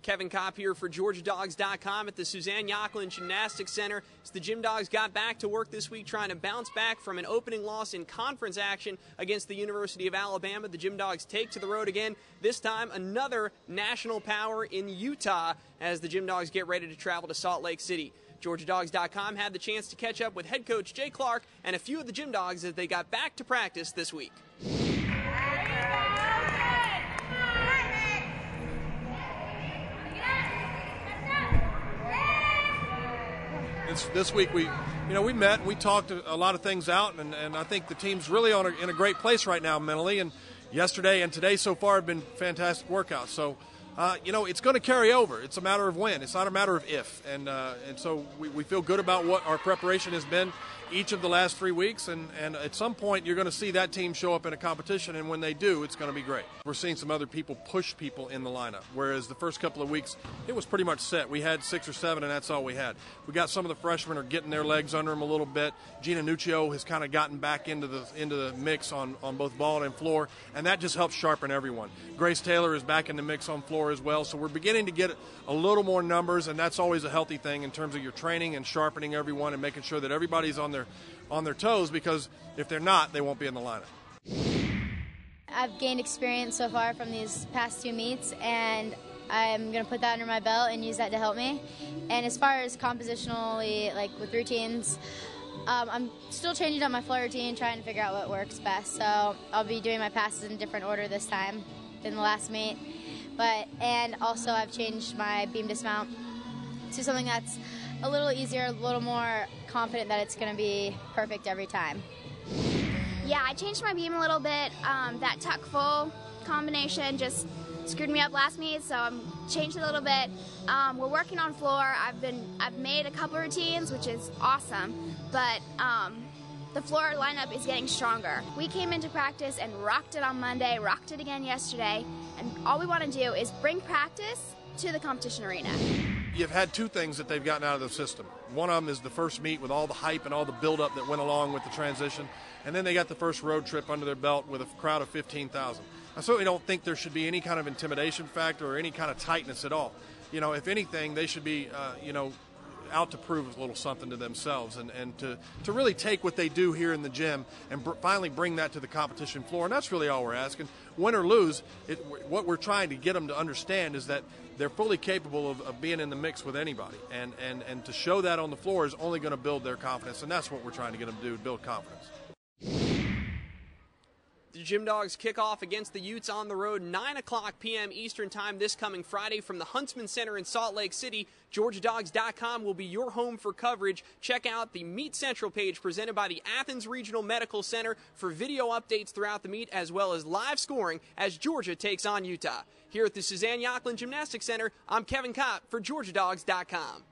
Kevin Kopp here for GeorgiaDogs.com at the Suzanne Yocklin Gymnastics Center. As the Gym Dogs got back to work this week trying to bounce back from an opening loss in conference action against the University of Alabama, the Gym Dogs take to the road again, this time another national power in Utah as the Gym Dogs get ready to travel to Salt Lake City. GeorgiaDogs.com had the chance to catch up with head coach Jay Clark and a few of the Gym Dogs as they got back to practice this week. This week we met and we talked a lot of things out, and I think the team's really in a great place right now mentally. And yesterday and today so far have been fantastic workouts. So it's going to carry over. It's a matter of when. It's not a matter of if. And so we feel good about what our preparation has been each of the last 3 weeks. And at some point you're going to see that team show up in a competition, and when they do, it's going to be great. We're seeing some other people push people in the lineup, whereas the first couple of weeks it was pretty much set. We had 6 or 7, and that's all we had. We got some of the freshmen are getting their legs under them a little bit. Gina Nuccio has kind of gotten back into the mix on both ball and floor, and that just helps sharpen everyone. Grace Taylor is back in the mix on floor as well, so we're beginning to get a little more numbers, and that's always a healthy thing in terms of your training and sharpening everyone and making sure that everybody's on their toes, because if they're not, they won't be in the lineup. I've gained experience so far from these past 2 meets, and I'm going to put that under my belt and use that to help me. And as far as compositionally, like with routines, I'm still changing up my floor routine, trying to figure out what works best. So I'll be doing my passes in a different order this time than the last meet. And also I've changed my beam dismount to something that's a little easier, a little more confident that it's going to be perfect every time. Yeah, I changed my beam a little bit. That tuck full combination just screwed me up last meet, so I'm changed it a little bit. We're working on floor. I've made a couple routines, which is awesome, but the floor lineup is getting stronger. We came into practice and rocked it on Monday, rocked it again yesterday, and all we want to do is bring practice to the competition arena. You've had 2 things that they've gotten out of the system. One of them is the first meet with all the hype and all the buildup that went along with the transition, and then they got the first road trip under their belt with a crowd of 15,000. I certainly don't think there should be any kind of intimidation factor or any kind of tightness at all. If anything, they should be, out to prove a little something to themselves and to really take what they do here in the gym and finally bring that to the competition floor. And that's really all we're asking. Win or lose, what we're trying to get them to understand is that they're fully capable of being in the mix with anybody. And to show that on the floor is only going to build their confidence, and that's what we're trying to get them to do, build confidence. The Gym Dogs kick off against the Utes on the road 9 o'clock p.m. Eastern Time this coming Friday from the Huntsman Center in Salt Lake City. GeorgiaDogs.com will be your home for coverage. Check out the Meet Central page presented by the Athens Regional Medical Center for video updates throughout the meet, as well as live scoring as Georgia takes on Utah. Here at the Suzanne Yocklin Gymnastics Center, I'm Kevin Kopp for GeorgiaDogs.com.